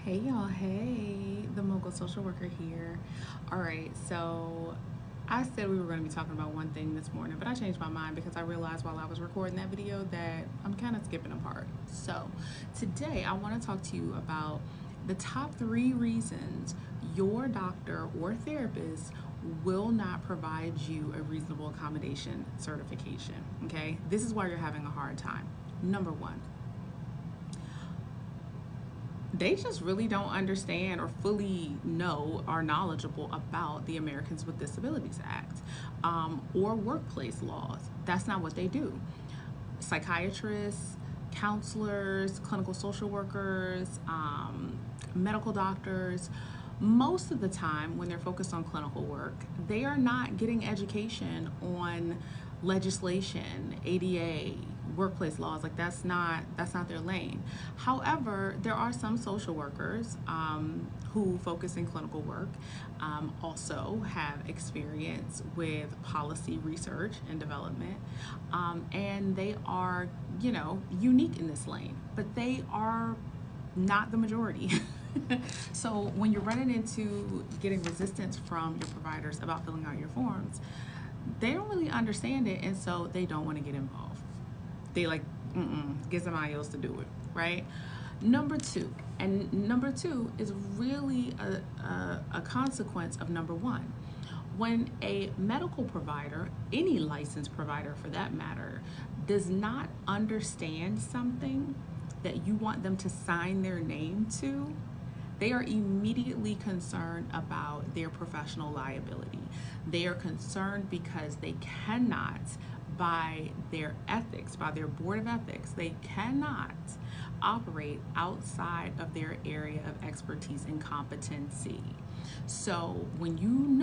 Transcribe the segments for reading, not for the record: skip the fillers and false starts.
Hey y'all, hey, the mogul social worker here. All right, so I said we were going to be talking about one thing this morning, but I changed my mind because I realized while I was recording that video that I'm kind of skipping a part. So today I want to talk to you about the top 3 reasons your doctor or therapist will not provide you a reasonable accommodation certification. Okay, this is why you're having a hard time. Number 1, they just really don't understand or fully know or knowledgeable about the Americans with Disabilities Act or workplace laws. That's not what they do. Psychiatrists, counselors, clinical social workers, medical doctors, most of the time when they're focused on clinical work, they are not getting education on legislation, ADA, workplace laws. Like that's not their lane. However, there are some social workers who focus in clinical work, also have experience with policy research and development, and they are, unique in this lane, but they are not the majority. So when you're running into getting resistance from your providers about filling out your forms, they don't really understand it, and so they don't want to get involved. They like, get somebody else to do it, right? Number two is really a consequence of number 1. When a medical provider, any licensed provider for that matter, does not understand something that you want them to sign their name to, they are immediately concerned about their professional liability. They are concerned because they cannot, by their ethics, by their board of ethics, they cannot operate outside of their area of expertise and competency. So when you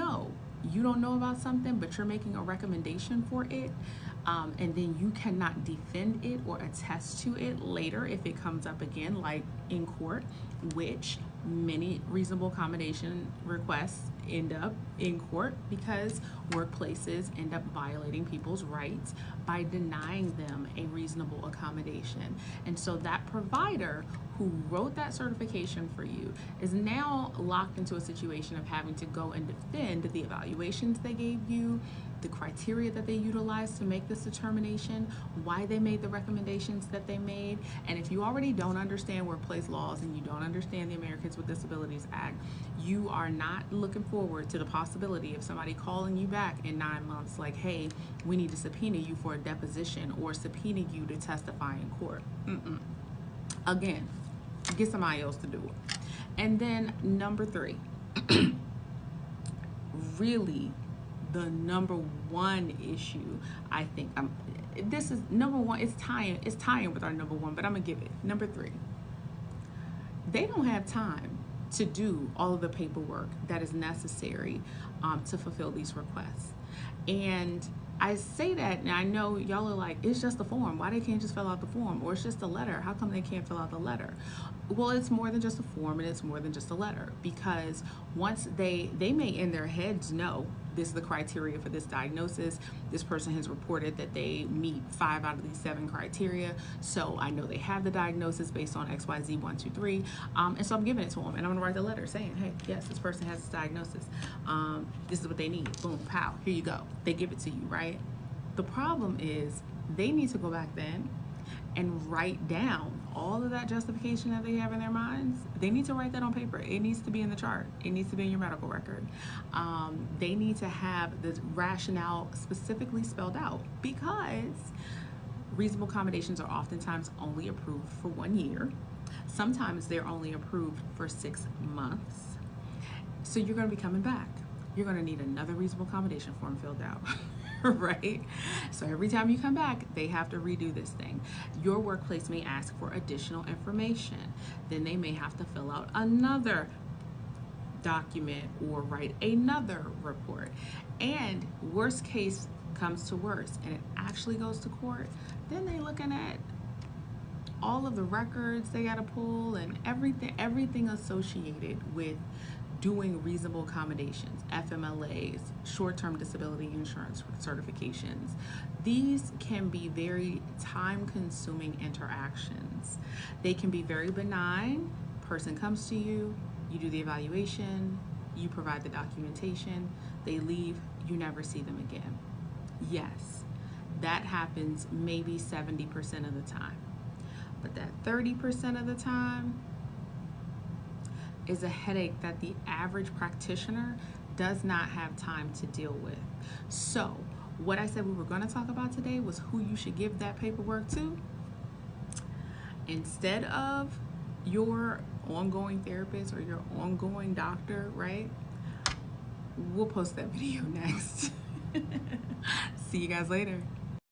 don't know about something, but you're making a recommendation for it, and then you cannot defend it or attest to it later if it comes up again, like in court, which many reasonable accommodation requests end up in court because workplaces end up violating people's rights by denying them a reasonable accommodation. And so that provider who wrote that certification for you is now locked into a situation of having to go and defend the evaluations they gave you, the criteria that they utilized to make this determination, why they made the recommendations that they made. And if you already don't understand workplace laws and you don't understand the Americans with Disabilities Act, you are not looking forward to the possibility of somebody calling you back in 9 months like, hey, we need to subpoena you for a deposition or subpoena you to testify in court. Again, get somebody else to do it. And then number 3, really the number 1 issue, I think, this is number 1, it's tying with our number 1, but I'm gonna give it number 3. They don't have time to do all of the paperwork that is necessary to fulfill these requests. And I say that, and I know y'all are like, it's just a form. Why they can't just fill out the form? Or it's just a letter. How come they can't fill out the letter? Well, it's more than just a form, and it's more than just a letter, because once they may in their heads know this is the criteria for this diagnosis. This person has reported that they meet 5 out of these 7 criteria. So I know they have the diagnosis based on XYZ 1, 2, 3. And so I'm giving it to them, and I'm gonna write the letter saying, hey, yes, this person has this diagnosis. This is what they need. Boom, pow, here you go. They give it to you, right? The problem is they need to go back then and write down all of that justification that they have in their minds. They need to write that on paper. It needs to be in the chart. It needs to be in your medical record. They need to have the rationale specifically spelled out, because reasonable accommodations are oftentimes only approved for 1 year. Sometimes they're only approved for 6 months. So you're gonna be coming back. You're gonna need another reasonable accommodation form filled out. Right? So every time you come back, they have to redo this thing. Your workplace may ask for additional information. Then they may have to fill out another document or write another report. And worst case comes to worst and it actually goes to court, then they're looking at all of the records they got to pull and everything associated with doing reasonable accommodations, FMLAs, short-term disability insurance certifications. These can be very time-consuming interactions. They can be very benign, Person comes to you, you do the evaluation, you provide the documentation, they leave, you never see them again. Yes, that happens maybe 70% of the time. But that 30% of the time is a headache that the average practitioner does not have time to deal with. So, what I said we were going to talk about today was who you should give that paperwork to. Instead of your ongoing therapist or your ongoing doctor, right? We'll post that video next. See you guys later.